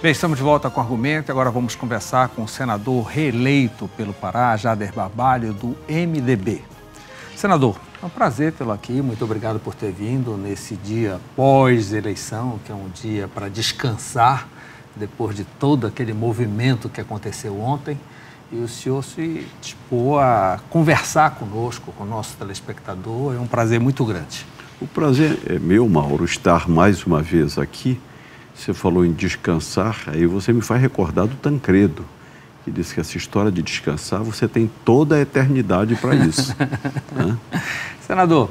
Bem, estamos de volta com o Argumento e agora vamos conversar com o senador reeleito pelo Pará, Jader Barbalho, do MDB. Senador, é um prazer tê-lo aqui, muito obrigado por ter vindo nesse dia pós-eleição, que é um dia para descansar, depois de todo aquele movimento que aconteceu ontem. E o senhor se dispôs a conversar conosco, com o nosso telespectador, é um prazer muito grande. O prazer é meu, Mauro, estar mais uma vez aqui. Você falou em descansar, aí você me faz recordar do Tancredo, que disse que essa história de descansar, você tem toda a eternidade para isso. Né? Senador,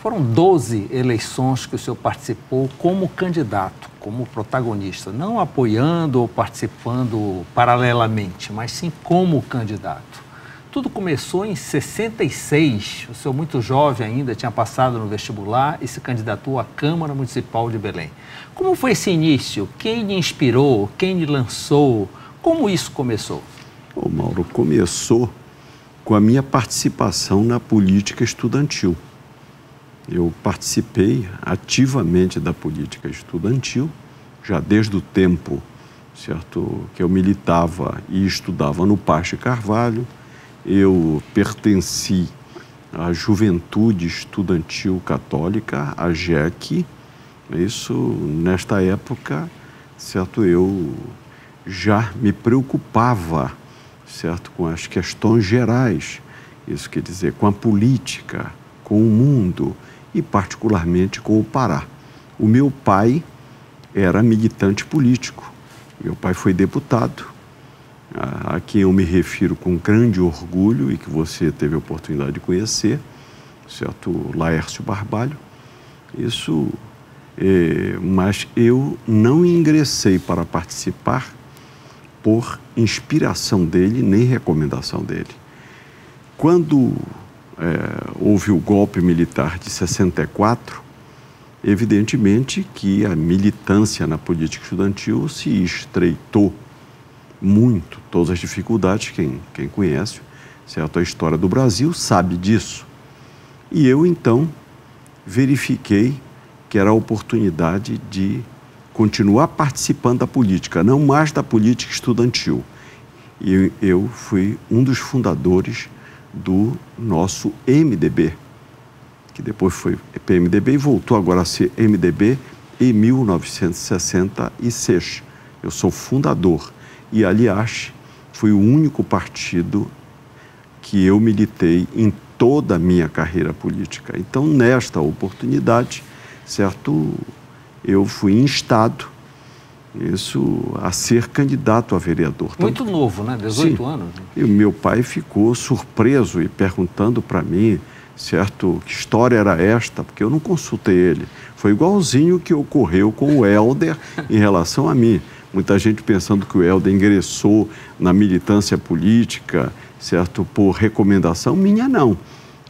foram 12 eleições que o senhor participou como candidato, como protagonista, não apoiando ou participando paralelamente, mas sim como candidato. Tudo começou em 66, o senhor muito jovem ainda, tinha passado no vestibular e se candidatou à Câmara Municipal de Belém. Como foi esse início? Quem lhe inspirou? Quem lhe lançou? Como isso começou? Ô Mauro, começou com a minha participação na política estudantil. Eu participei ativamente da política estudantil, já desde o tempo, certo, que eu militava e estudava no Pache Carvalho. Eu pertenci à Juventude Estudantil Católica, a JEC. Isso, nesta época, certo, eu já me preocupava, certo, com as questões gerais. Isso quer dizer, com a política, com o mundo e, particularmente, com o Pará. O meu pai era militante político. Meu pai foi deputado, a quem eu me refiro com grande orgulho e que você teve a oportunidade de conhecer, certo? Laércio Barbalho. Isso, mas eu não ingressei para participar por inspiração dele nem recomendação dele. Quando houve o golpe militar de 64, evidentemente que a militância na política estudantil se estreitou muito, todas as dificuldades, quem conhece, certo, a história do Brasil sabe disso. E eu, então, verifiquei que era a oportunidade de continuar participando da política, não mais da política estudantil. E eu fui um dos fundadores do nosso MDB, que depois foi PMDB e voltou agora a ser MDB em 1966. Eu sou fundador. E, aliás, foi o único partido que eu militei em toda a minha carreira política. Então, nesta oportunidade, certo, eu fui instado a ser candidato a vereador. Muito novo, né? 18 anos. E o meu pai ficou surpreso e perguntando para mim, certo, que história era esta, porque eu não consultei ele. Foi igualzinho que ocorreu com o Helder em relação a mim. Muita gente pensando que o Helder ingressou na militância política, certo, por recomendação minha, não.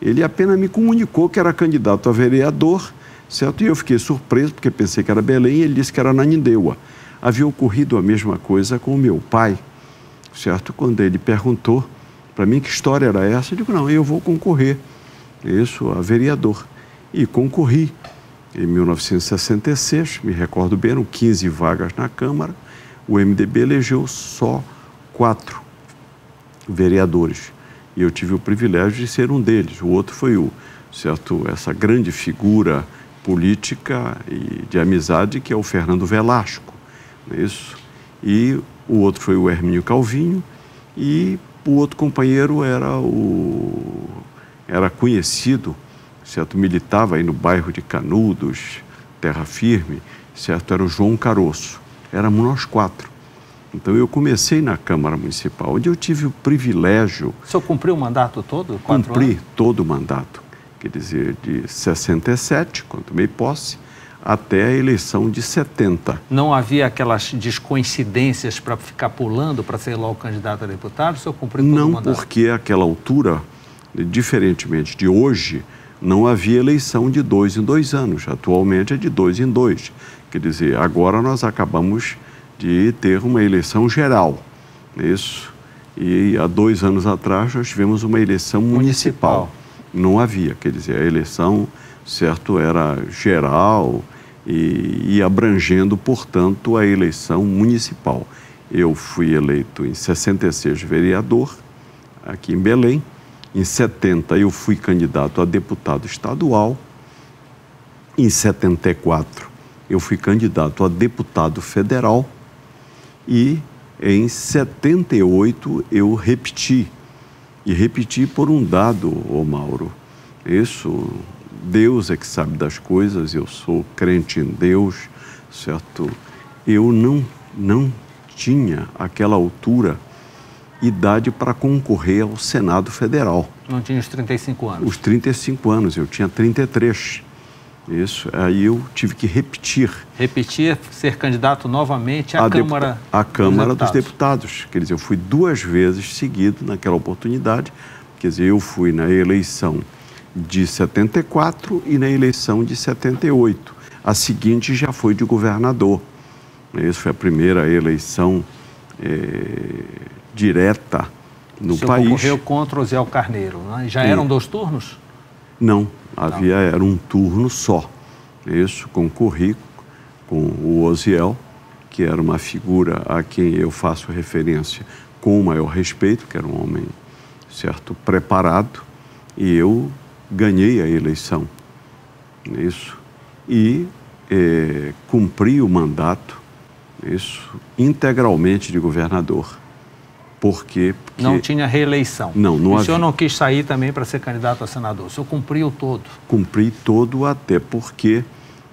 Ele apenas me comunicou que era candidato a vereador, certo, e eu fiquei surpreso, porque pensei que era Belém, e ele disse que era Ananindeua. Havia ocorrido a mesma coisa com o meu pai, certo, quando ele perguntou para mim que história era essa, eu digo, não, eu vou concorrer, isso, a vereador. E concorri. Em 1966, me recordo bem, eram 15 vagas na Câmara, o MDB elegeu só 4 vereadores. E eu tive o privilégio de ser um deles. O outro foi essa grande figura política e de amizade que é o Fernando Velasco. Isso. E o outro foi o Hermínio Calvinho e o outro companheiro era conhecido, certo? Militava aí no bairro de Canudos, Terra Firme, certo? Era o João Caroço. Éramos nós 4. Então, eu comecei na Câmara Municipal, onde eu tive o privilégio... O senhor cumpriu o mandato todo? Cumpri todo o mandato. Quer dizer, de 67, quando tomei posse, até a eleição de 70. Não havia aquelas descoincidências para ficar pulando para ser logo candidato a deputado? O senhor cumpriu todo o mandato? Não, porque àquela altura, diferentemente de hoje, não havia eleição de 2 em 2 anos. Atualmente é de 2 em 2. Quer dizer, agora nós acabamos de ter uma eleição geral, isso. E há 2 anos atrás nós tivemos uma eleição municipal. Não havia, quer dizer, a eleição, certo, era geral e abrangendo, portanto, a eleição municipal. Eu fui eleito em 66 vereador, aqui em Belém. Em 70 eu fui candidato a deputado estadual. Em 74 eu fui candidato a deputado federal. E em 78 eu repeti. E repeti por um dado, ô Mauro. Isso, Deus é que sabe das coisas, eu sou crente em Deus, certo? Eu não tinha, àquela altura, idade para concorrer ao Senado Federal. Não tinha os 35 anos? Os 35 anos, eu tinha 33. Isso, aí eu tive que repetir. Repetir, ser candidato novamente à Câmara dos Deputados. Quer dizer, eu fui 2 vezes seguido naquela oportunidade. Quer dizer, eu fui na eleição de 74 e na eleição de 78. A seguinte já foi de governador. Essa foi a primeira eleição direta no país. Você concorreu contra o Osiel Carneiro, né? Já eram 2 turnos? Não, era um turno só. Isso, concorri com o Osiel, que era uma figura a quem eu faço referência com o maior respeito, que era um homem, certo, preparado, e eu ganhei a eleição. Isso. E cumpri o mandato, isso, integralmente de governador. Porque não tinha reeleição. Não havia. O senhor não quis sair também para ser candidato a senador? O senhor cumpriu todo? Cumpri todo, até porque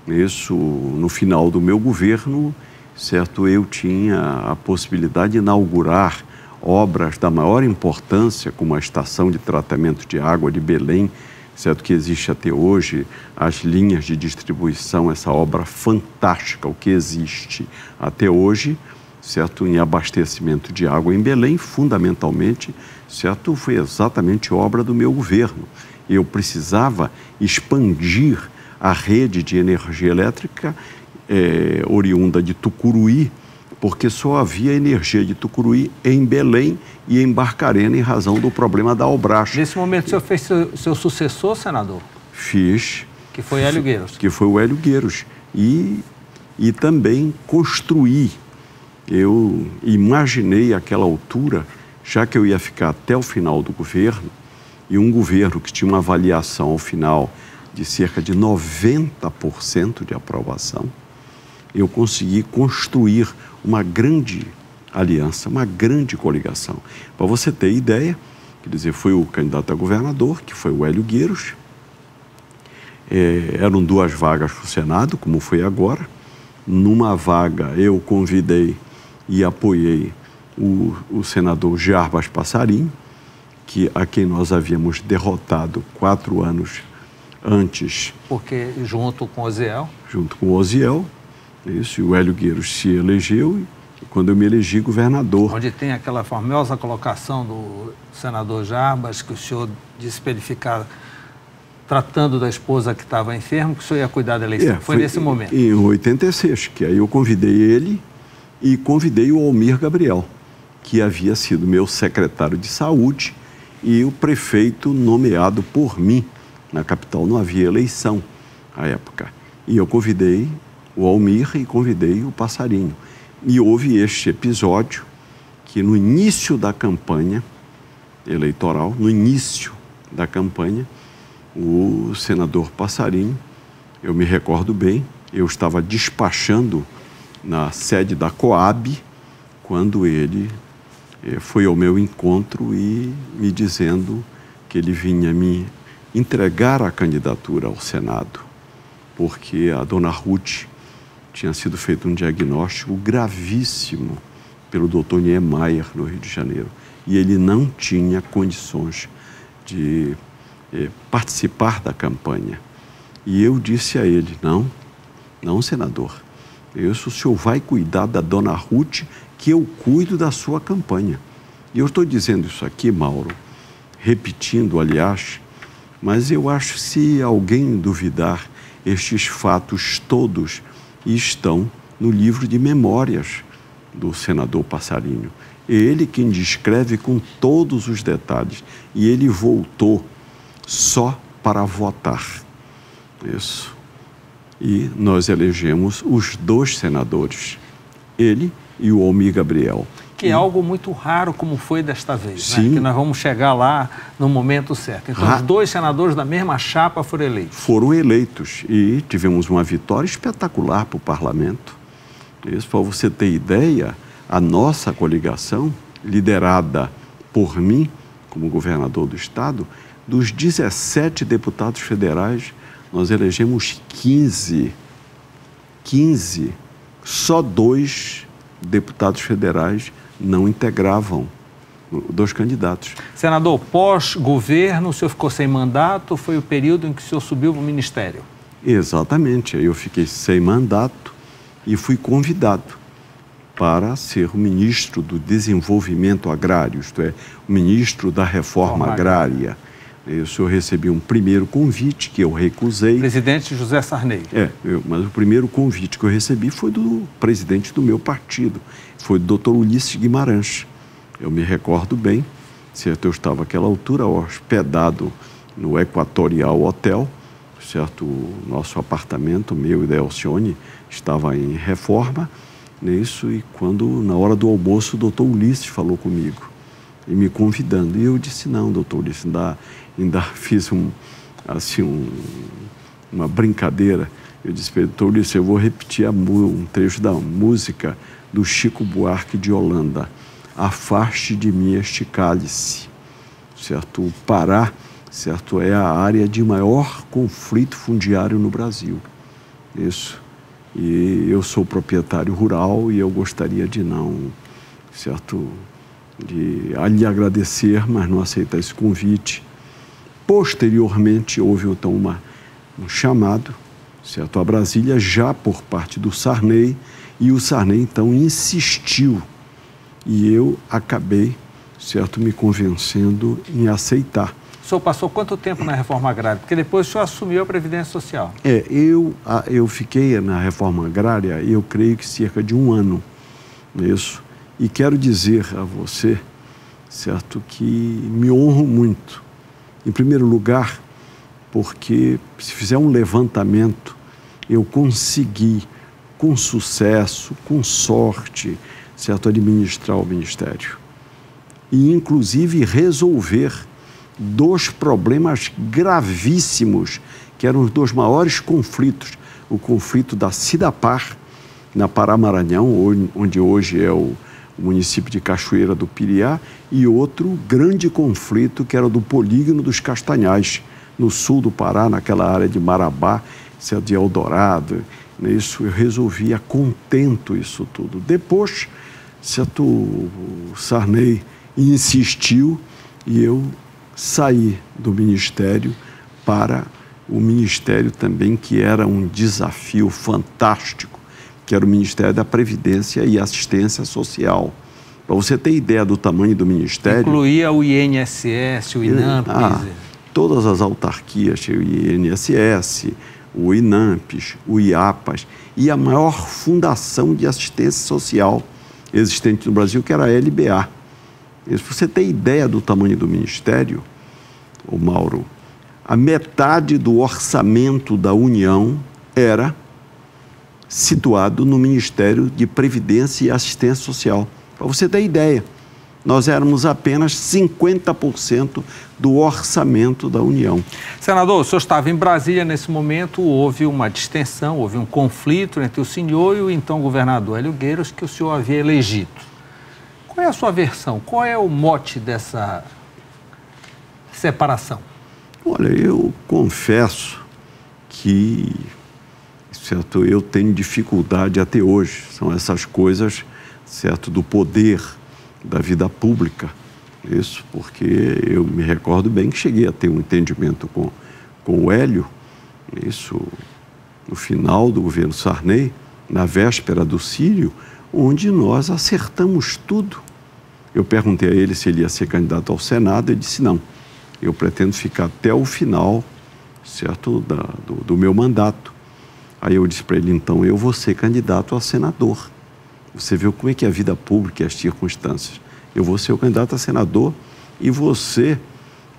isso, no final do meu governo, certo, eu tinha a possibilidade de inaugurar obras da maior importância, como a estação de tratamento de água de Belém, certo, que existe até hoje, as linhas de distribuição, essa obra fantástica, o que existe até hoje, certo, em abastecimento de água em Belém, fundamentalmente, certo, foi exatamente obra do meu governo. Eu precisava expandir a rede de energia elétrica oriunda de Tucuruí, porque só havia energia de Tucuruí em Belém e em Barcarena em razão do problema da Albrás. Nesse momento o senhor fez seu sucessor, senador? Fiz. Que foi Hélio Gueiros. Que foi o Hélio Gueiros. E também construí. Eu imaginei àquela altura, já que eu ia ficar até o final do governo, e um governo que tinha uma avaliação ao final de cerca de 90% de aprovação, eu consegui construir uma grande aliança, uma grande coligação. Para você ter ideia, quer dizer, foi o candidato a governador, que foi o Hélio Gueiros, eram 2 vagas para o Senado, como foi agora. Numa vaga eu convidei e apoiei o senador Jarbas Passarinho, a quem nós havíamos derrotado 4 anos antes. Porque junto com o Osiel? Junto com o Osiel, isso, e o Hélio Gueiros se elegeu, e quando eu me elegi governador. Onde tem aquela famosa colocação do senador Jarbas, que o senhor disse para ele ficar tratando da esposa que estava enferma, que o senhor ia cuidar da eleição. Foi nesse momento? Em 86, que aí eu convidei ele e convidei o Almir Gabriel, que havia sido meu secretário de saúde e o prefeito nomeado por mim. Na capital não havia eleição à época. E eu convidei o Almir e convidei o Passarinho. E houve este episódio que no início da campanha eleitoral, no início da campanha, o senador Passarinho, eu me recordo bem, eu estava despachando na sede da Coab, quando ele foi ao meu encontro e me dizendo que ele vinha me entregar a candidatura ao Senado, porque a dona Ruth tinha sido feito um diagnóstico gravíssimo pelo Dr. Niemeyer, no Rio de Janeiro, e ele não tinha condições de participar da campanha. E eu disse a ele, não, senador, o senhor vai cuidar da dona Ruth, que eu cuido da sua campanha. E eu estou dizendo isso aqui, Mauro, repetindo, aliás, mas eu acho que se alguém duvidar, estes fatos todos estão no livro de memórias do senador Passarinho. É ele quem descreve com todos os detalhes. E ele voltou só para votar. Isso. e nós elegemos os 2 senadores, ele e o Almir Gabriel. Que é algo muito raro, como foi desta vez, sim, né? Que nós vamos chegar lá no momento certo. Então, os 2 senadores da mesma chapa foram eleitos. Foram eleitos e tivemos uma vitória espetacular para o parlamento. Isso, para você ter ideia, a nossa coligação, liderada por mim, como governador do estado, dos 17 deputados federais, nós elegemos 15. Só 2 deputados federais não integravam 2 candidatos. Senador, pós-governo, o senhor ficou sem mandato, foi o período em que o senhor subiu para o ministério? Exatamente, eu fiquei sem mandato e fui convidado para ser o ministro do Desenvolvimento Agrário, isto é, o ministro da Reforma Agrária. Eu recebi um primeiro convite que eu recusei. Presidente José Sarney. Mas o primeiro convite que eu recebi foi do presidente do meu partido, foi do Dr. Ulisses Guimarães. Eu me recordo bem, certo? Eu estava àquela altura hospedado no Equatorial Hotel, certo? O nosso apartamento, meu e da Alcione, estava em reforma, nisso, e quando, na hora do almoço, o doutor Ulisses falou comigo, e me convidando. E eu disse, não, doutor Ulisses, ainda fiz uma brincadeira. Eu disse para ele, doutor Ulisses, eu vou repetir um trecho da música do Chico Buarque de Holanda. Afaste de mim este cálice, certo? O Pará, certo, é a área de maior conflito fundiário no Brasil. Isso. E eu sou proprietário rural e eu gostaria de lhe agradecer, mas não aceitar esse convite. Posteriormente, houve então um chamado, certo, a Brasília, já por parte do Sarney, e o Sarney então insistiu, e eu acabei, certo, me convencendo em aceitar. O senhor passou quanto tempo na reforma agrária? Porque depois o senhor assumiu a Previdência Social. Eu fiquei na reforma agrária, eu creio que cerca de 1 ano, isso. E quero dizer a você, certo, que me honro muito. Em primeiro lugar, porque se fizer um levantamento, eu consegui, com sucesso, com sorte, certo, administrar o Ministério. E, inclusive, resolver 2 problemas gravíssimos, que eram os 2 maiores conflitos. O conflito da Cidapar, na Pará-Maranhão, onde hoje é o município de Cachoeira do Piriá, e outro grande conflito, que era do Polígono dos Castanhais, no sul do Pará, naquela área de Marabá, certo, de Eldorado. Isso, eu resolvi a contento isso tudo. Depois, certo, o Sarney insistiu e eu saí do ministério para o ministério também, que era um desafio fantástico, que era o Ministério da Previdência e Assistência Social. Para você ter ideia do tamanho do ministério... Incluía o INSS, o INAMPS... todas as autarquias, o INSS, o INAMPS, o IAPAS, e a maior fundação de assistência social existente no Brasil, que era a LBA. Se você tem ideia do tamanho do ministério, ô Mauro, a metade do orçamento da União era situado no Ministério de Previdência e Assistência Social. Para você ter ideia, nós éramos apenas 50% do orçamento da União. Senador, o senhor estava em Brasília nesse momento, houve uma distensão, houve um conflito entre o senhor e o então governador Hélio Gueiros, que o senhor havia elegido. Qual é a sua versão? Qual é o mote dessa separação? Olha, eu confesso que, certo, eu tenho dificuldade até hoje. São essas coisas, certo, do poder da vida pública. Isso porque eu me recordo bem que cheguei a ter um entendimento com o Hélio, isso no final do governo Sarney, na véspera do Círio, onde nós acertamos tudo. Eu perguntei a ele se ele ia ser candidato ao Senado, ele disse não, eu pretendo ficar até o final, certo, do meu mandato. Aí eu disse para ele, então, eu vou ser candidato a senador. Você viu como é que é a vida pública e as circunstâncias. Eu vou ser o candidato a senador e você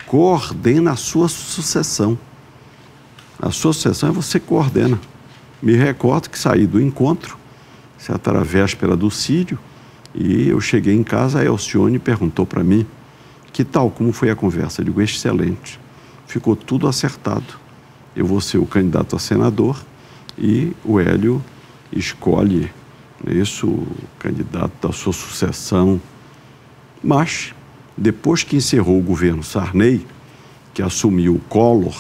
coordena a sua sucessão. A sua sucessão é você que coordena. Me recordo que saí do encontro, certo? Era a véspera do Sírio, e eu cheguei em casa, a Elcione perguntou para mim, que tal, como foi a conversa? Eu digo, excelente, ficou tudo acertado. Eu vou ser o candidato a senador e o Hélio escolhe isso, o candidato da sua sucessão. Mas, depois que encerrou o governo Sarney, que assumiu o Collor,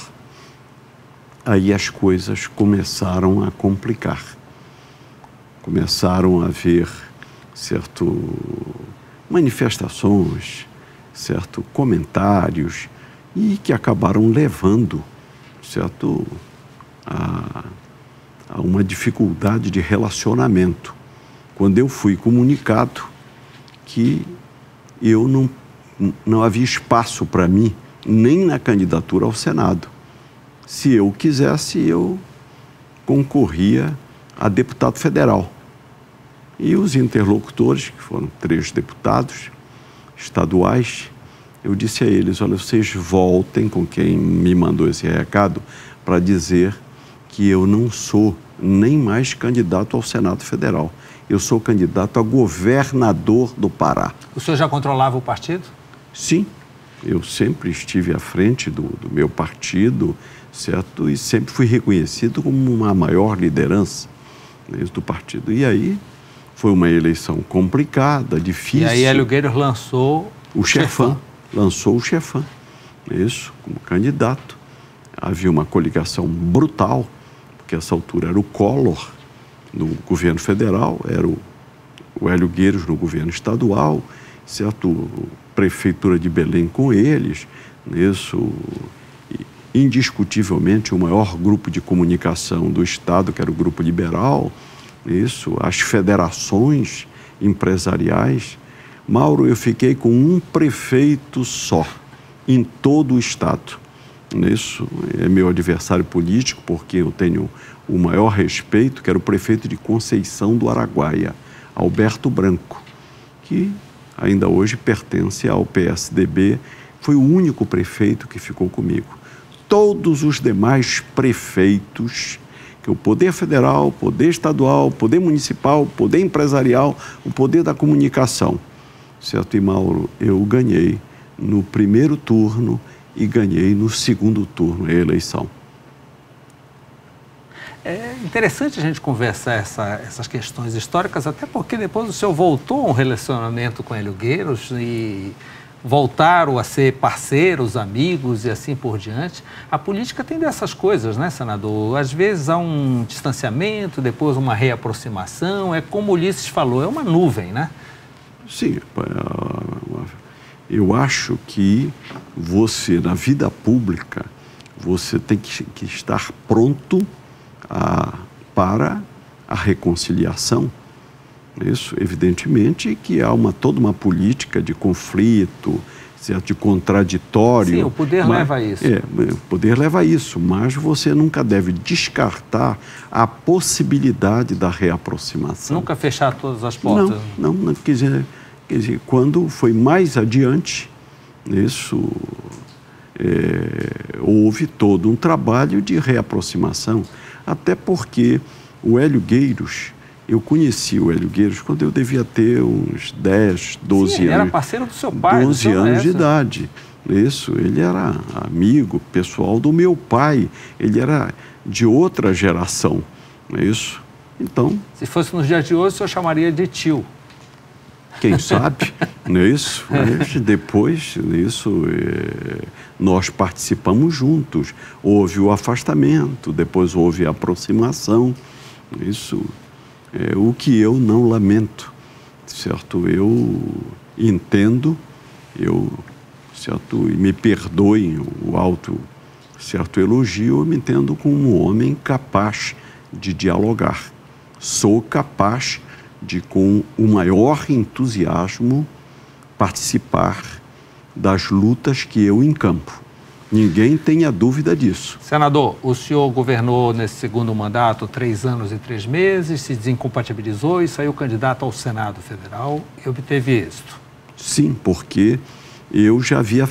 aí as coisas começaram a complicar. Começaram a haver, certo, manifestações, certo, comentários, e que acabaram levando, certo, a uma dificuldade de relacionamento. Quando eu fui comunicado que eu não havia espaço para mim, nem na candidatura ao Senado. Se eu quisesse, eu concorria a deputado federal. E os interlocutores, que foram 3 deputados estaduais, eu disse a eles, olha, vocês voltem com quem me mandou esse recado para dizer que eu não sou nem mais candidato ao Senado Federal. Eu sou candidato a governador do Pará. O senhor já controlava o partido? Sim, eu sempre estive à frente do meu partido, certo? E sempre fui reconhecido como uma maior liderança, né, do partido. E aí foi uma eleição complicada, difícil. E aí Hélio Gueiros lançou o Chefam. Lançou o Chefam, isso, como candidato. Havia uma coligação brutal, porque essa altura era o Collor no governo federal, era o Hélio Gueiros no governo estadual, certo? Prefeitura de Belém com eles, isso, indiscutivelmente o maior grupo de comunicação do estado, que era o Grupo Liberal, isso, as federações empresariais. Mauro, eu fiquei com um prefeito só em todo o estado. Isso é meu adversário político, porque eu tenho o maior respeito, que era o prefeito de Conceição do Araguaia, Alberto Branco, que ainda hoje pertence ao PSDB, foi o único prefeito que ficou comigo. Todos os demais prefeitos, que o poder federal, o poder estadual, o poder municipal, o poder empresarial, o poder da comunicação, certo? E Mauro, eu ganhei no primeiro turno e ganhei no segundo turno a eleição. É interessante a gente conversar essas questões históricas, até porque depois o senhor voltou a um relacionamento com Hélio Gueiros e voltaram a ser parceiros, amigos e assim por diante. A política tem dessas coisas, né, senador? Às vezes há um distanciamento, depois uma reaproximação. É como Ulisses falou, é uma nuvem, né? Sim, eu acho que você, na vida pública, você tem que estar pronto para a reconciliação. Isso, evidentemente, que há toda uma política de conflito, certo? De contraditório. Sim, o poder leva a isso. O poder leva a isso, mas você nunca deve descartar a possibilidade da reaproximação. Nunca fechar todas as portas. Não, quer dizer, quando foi mais adiante, isso, houve todo um trabalho de reaproximação, até porque o Hélio Gueiros, eu conheci o Hélio Gueiros quando eu devia ter uns 10, 12 anos. Ele era parceiro do seu pai. 12 anos de idade. Isso, ele era amigo pessoal do meu pai, ele era de outra geração, não é isso? Então... Se fosse nos dias de hoje, o senhor chamaria de tio. Quem sabe, não é isso? Mas depois, isso, nós participamos juntos. Houve o afastamento, depois houve a aproximação. Isso é o que eu não lamento, certo? Eu entendo, certo? E me perdoem o alto, certo, elogio, eu me entendo como um homem capaz de dialogar. Sou capaz de, com o maior entusiasmo, participar das lutas que eu encampo. Ninguém tenha dúvida disso. Senador, o senhor governou nesse segundo mandato 3 anos e 3 meses, se desincompatibilizou e saiu candidato ao Senado Federal e obteve êxito. Sim, porque eu já havia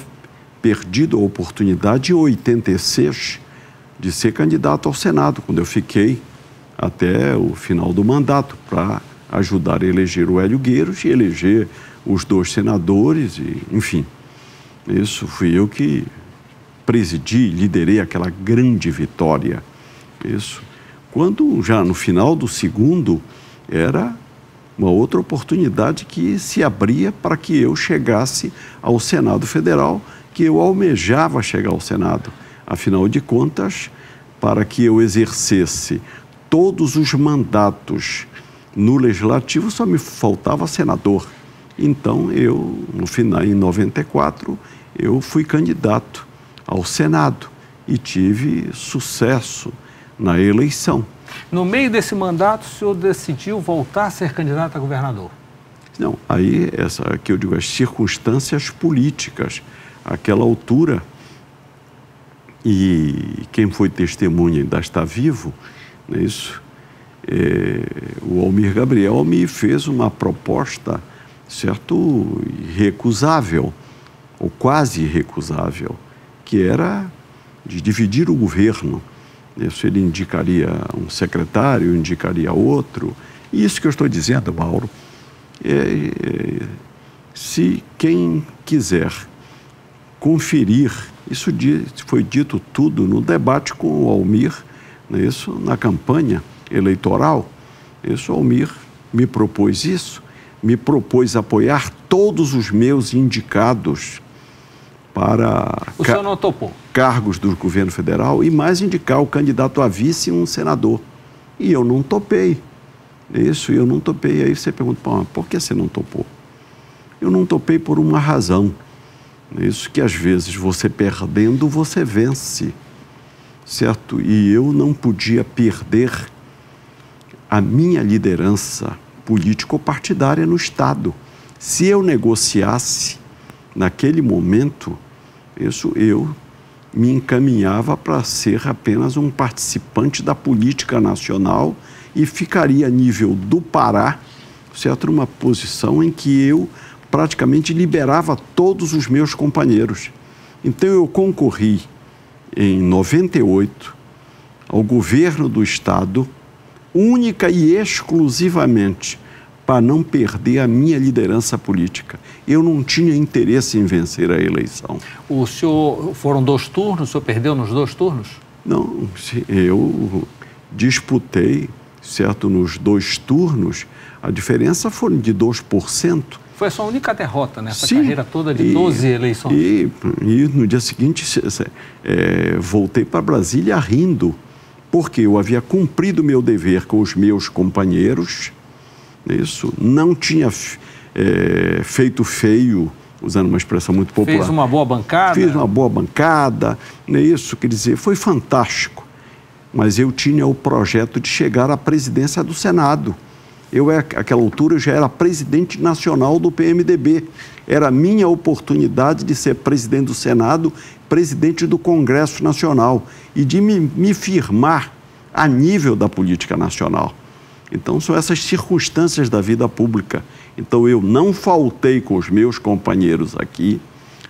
perdido a oportunidade em 86 de ser candidato ao Senado, quando eu fiquei até o final do mandato, para ajudar a eleger o Hélio Gueiros e eleger os 2 senadores, e, enfim. Isso fui eu que presidi, liderei aquela grande vitória. Isso. Quando já no final do segundo, era uma outra oportunidade que se abria para que eu chegasse ao Senado Federal, que eu almejava chegar ao Senado. Afinal de contas, para que eu exercesse todos os mandatos no Legislativo, só me faltava senador. Então, eu, no final, em 94, eu fui candidato ao Senado e tive sucesso na eleição. No meio desse mandato, o senhor decidiu voltar a ser candidato a governador? Não, aí, aqui eu digo, as circunstâncias políticas. Àquela altura, e quem foi testemunha ainda está vivo, não é isso? O Almir Gabriel me fez uma proposta, certo, irrecusável, ou quase irrecusável, que era de dividir o governo. Isso, ele indicaria um secretário, indicaria outro. E isso que eu estou dizendo, Mauro, se quem quiser conferir, isso foi dito tudo no debate com o Almir, né, isso, na campanha eleitoral. Isso, o Almir me propôs isso, me propôs apoiar todos os meus indicados para o senhor não topou? Cargos do governo federal e mais indicar o candidato a vice e um senador. E eu não topei. Isso, eu não topei. Aí você pergunta, por que você não topou? Eu não topei por uma razão. Isso que às vezes você perdendo, você vence, certo? E eu não podia perder a minha liderança político-partidária no Estado. Se eu negociasse naquele momento, isso eu me encaminhava para ser apenas um participante da política nacional e ficaria a nível do Pará, certo? Numa posição em que eu praticamente liberava todos os meus companheiros. Então eu concorri em 98 ao governo do Estado, única e exclusivamente para não perder a minha liderança política. Eu não tinha interesse em vencer a eleição. O senhor, foram 2 turnos, o senhor perdeu nos 2 turnos? Não, eu disputei, certo, nos 2 turnos, a diferença foi de 2%. Foi a sua única derrota nessa Sim, carreira toda de 12 eleições? E no dia seguinte voltei para Brasília rindo, porque eu havia cumprido meu dever com os meus companheiros, isso, não tinha feito feio, usando uma expressão muito popular. Fez uma boa bancada? Fiz uma boa bancada, isso, quer dizer, foi fantástico. Mas eu tinha o projeto de chegar à presidência do Senado. Eu, àquela altura, já era presidente nacional do PMDB. Era a minha oportunidade de ser presidente do Senado, presidente do Congresso Nacional e de me firmar a nível da política nacional. Então, são essas circunstâncias da vida pública. Então, eu não faltei com os meus companheiros aqui,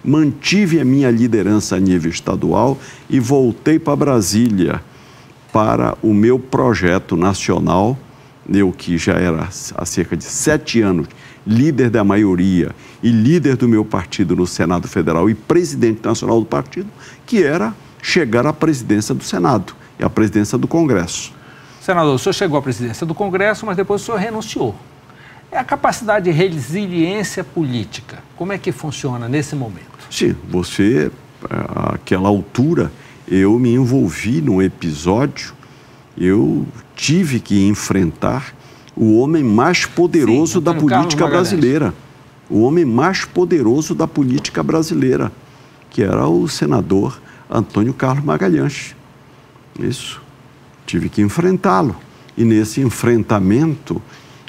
mantive a minha liderança a nível estadual e voltei para Brasília para o meu projeto nacional, eu que já era há cerca de 7 anos líder da maioria e líder do meu partido no Senado Federal e presidente nacional do partido, que era chegar à presidência do Senado e à presidência do Congresso. Senador, o senhor chegou à presidência do Congresso, mas depois o senhor renunciou. É a capacidade de resiliência política. Como é que funciona nesse momento? Sim, àquela altura, eu me envolvi num episódio, eu tive que enfrentar o homem mais poderoso da política brasileira. O homem mais poderoso da política brasileira, que era o senador Antônio Carlos Magalhães. Isso. Tive que enfrentá-lo. E nesse enfrentamento,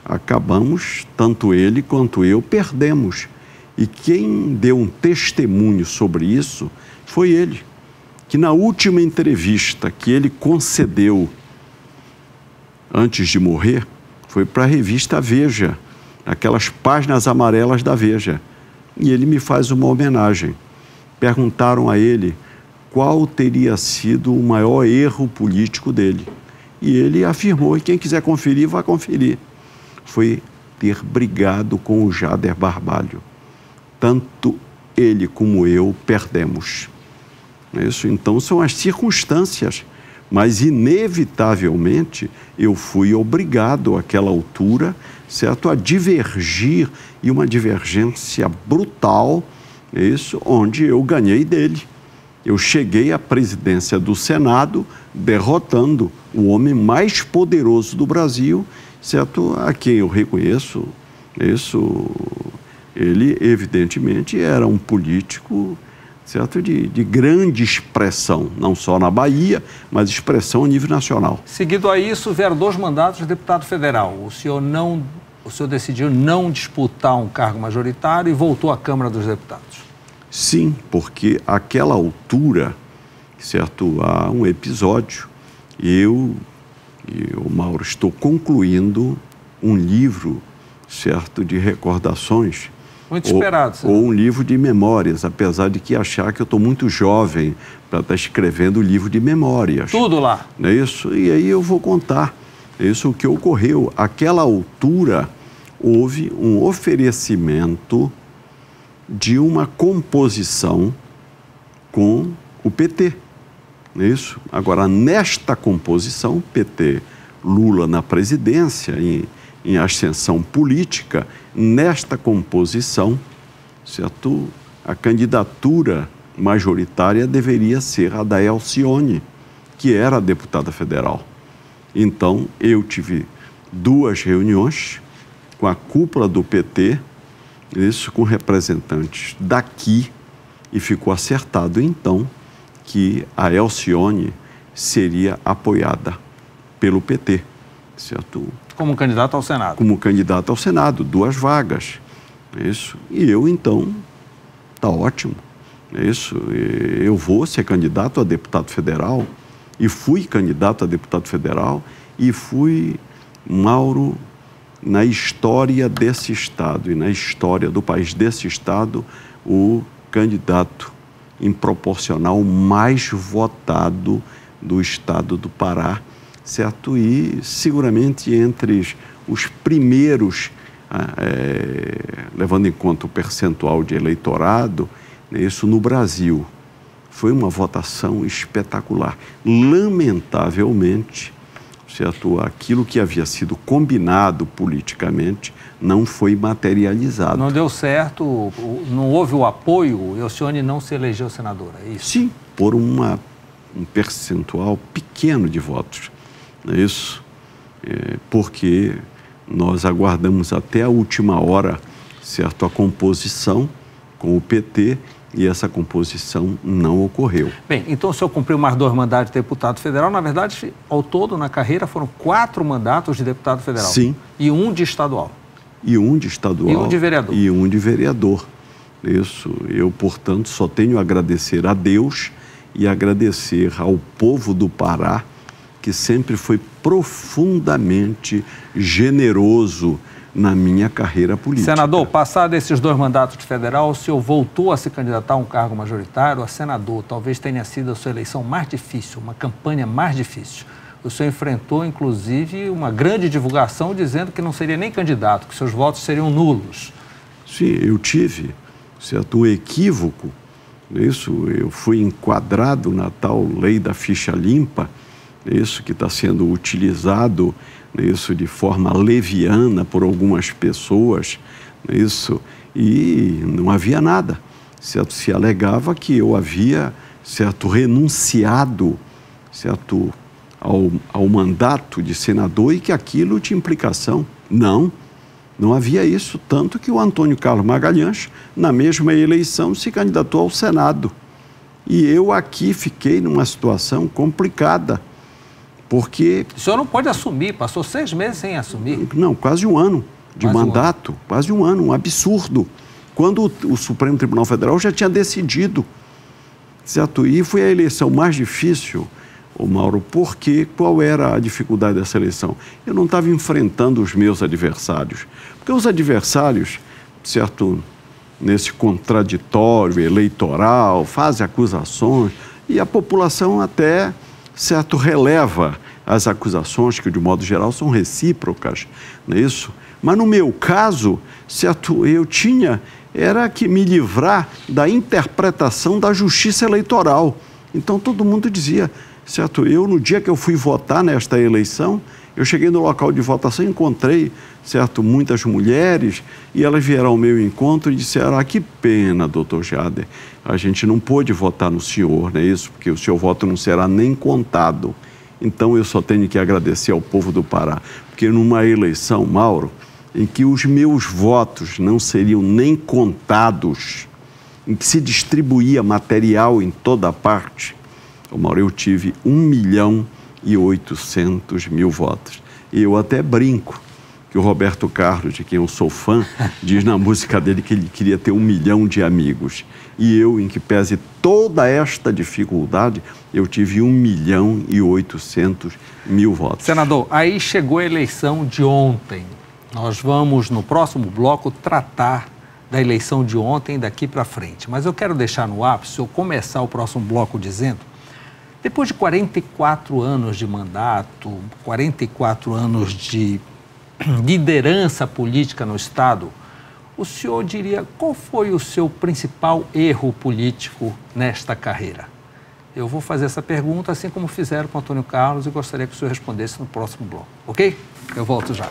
acabamos, tanto ele quanto eu, perdemos. E quem deu um testemunho sobre isso foi ele, que na última entrevista que ele concedeu antes de morrer, foi para a revista Veja, aquelas páginas amarelas da Veja. E ele me faz uma homenagem. Perguntaram a ele qual teria sido o maior erro político dele. E ele afirmou, e quem quiser conferir, vai conferir. Foi ter brigado com o Jader Barbalho. Tanto ele como eu perdemos. Isso, então, são as circunstâncias. Mas, inevitavelmente, eu fui obrigado, àquela altura, certo, a divergir, e uma divergência brutal, isso, onde eu ganhei dele. Eu cheguei à presidência do Senado derrotando o homem mais poderoso do Brasil, certo, a quem eu reconheço isso. Ele, evidentemente, era um político, certo, de grande expressão, não só na Bahia, mas expressão a nível nacional. Seguido a isso, vieram 2 mandatos de deputado federal. O senhor decidiu não disputar um cargo majoritário e voltou à Câmara dos Deputados. Sim, porque àquela altura, certo, há um episódio, eu e o Mauro estou concluindo um livro, certo, de recordações. Muito esperado. Ou um livro de memórias, apesar de que achar que eu estou muito jovem para estar escrevendo o livro de memórias. Tudo lá. Não é isso? E aí eu vou contar isso, o que ocorreu. Àquela altura, houve um oferecimento de uma composição com o PT. Não é isso? Agora, nesta composição, PT, Lula na presidência, em ascensão política, nesta composição, certo, a candidatura majoritária deveria ser a da Alcione, que era a deputada federal. Então, eu tive 2 reuniões com a cúpula do PT, isso com representantes daqui, e ficou acertado, então, que a Alcione seria apoiada pelo PT, certo? Como candidato ao Senado. Como candidato ao Senado, 2 vagas, isso. E eu, então, tá ótimo, isso. Eu vou ser candidato a deputado federal, e fui candidato a deputado federal, e fui, Mauro, na história desse Estado e na história do país desse Estado, o candidato em proporcional mais votado do Estado do Pará, certo? E seguramente entre os primeiros, levando em conta o percentual de eleitorado, isso no Brasil. Foi uma votação espetacular. Lamentavelmente, certo, aquilo que havia sido combinado politicamente não foi materializado. Não deu certo, não houve o apoio, e Alcione não se elegeu senadora, é isso? Sim, por um percentual pequeno de votos, não é isso? Porque nós aguardamos até a última hora, certo, a composição com o PT, e essa composição não ocorreu. Bem, então o senhor cumpriu mais 2 mandatos de deputado federal. Na verdade, ao todo, na carreira, foram 4 mandatos de deputado federal. Sim. E 1 de estadual. E 1 de estadual. E 1 de vereador. E 1 de vereador. Isso. Eu, portanto, só tenho a agradecer a Deus e agradecer ao povo do Pará, que sempre foi profundamente generoso na minha carreira política. Senador, passado esses 2 mandatos de federal, o senhor voltou a se candidatar a um cargo majoritário, a senador. Talvez tenha sido a sua eleição mais difícil, uma campanha mais difícil. O senhor enfrentou, inclusive, uma grande divulgação dizendo que não seria nem candidato, que seus votos seriam nulos. Sim, eu tive, certo, um equívoco. Isso, eu fui enquadrado na tal lei da ficha limpa, isso que está sendo utilizado, isso de forma leviana por algumas pessoas, isso, e não havia nada, certo? Se alegava que eu havia, certo, renunciado, certo, ao mandato de senador e que aquilo tinha implicação. Não havia isso, tanto que o Antônio Carlos Magalhães, na mesma eleição, se candidatou ao Senado. E eu aqui fiquei numa situação complicada, porque... O senhor não pode assumir, passou 6 meses sem assumir. Não, quase 1 ano de mandato, quase 1 ano, um absurdo. Quando o Supremo Tribunal Federal já tinha decidido, certo? E foi a eleição mais difícil, ô Mauro, porque qual era a dificuldade dessa eleição? Eu não estava enfrentando os meus adversários, porque os adversários, certo, nesse contraditório eleitoral, fazem acusações, e a população até, certo, releva as acusações, que de modo geral são recíprocas, não é isso? Mas no meu caso, certo, eu era que me livrar da interpretação da justiça eleitoral. Então todo mundo dizia, certo, no dia que eu fui votar nesta eleição, eu cheguei no local de votação e encontrei, certo, muitas mulheres, e elas vieram ao meu encontro e disseram, que pena, doutor Jader, a gente não pôde votar no senhor, não é isso? Porque o seu voto não será nem contado. Então eu só tenho que agradecer ao povo do Pará, porque numa eleição, Mauro, em que os meus votos não seriam nem contados, em que se distribuía material em toda parte, Mauro, eu tive 1.800.000 votos. E eu até brinco que o Roberto Carlos, de quem eu sou fã, diz na música dele que ele queria ter 1 milhão de amigos. E eu, em que pese toda esta dificuldade, eu tive 1.800.000 votos. Senador, aí chegou a eleição de ontem. Nós vamos, no próximo bloco, tratar da eleição de ontem daqui para frente. Mas eu quero deixar no ar, se eu começar o próximo bloco dizendo, depois de 44 anos de mandato, 44 anos de liderança política no Estado, o senhor diria qual foi o seu principal erro político nesta carreira? Eu vou fazer essa pergunta, assim como fizeram com o Antônio Carlos, e gostaria que o senhor respondesse no próximo bloco, ok? Eu volto já.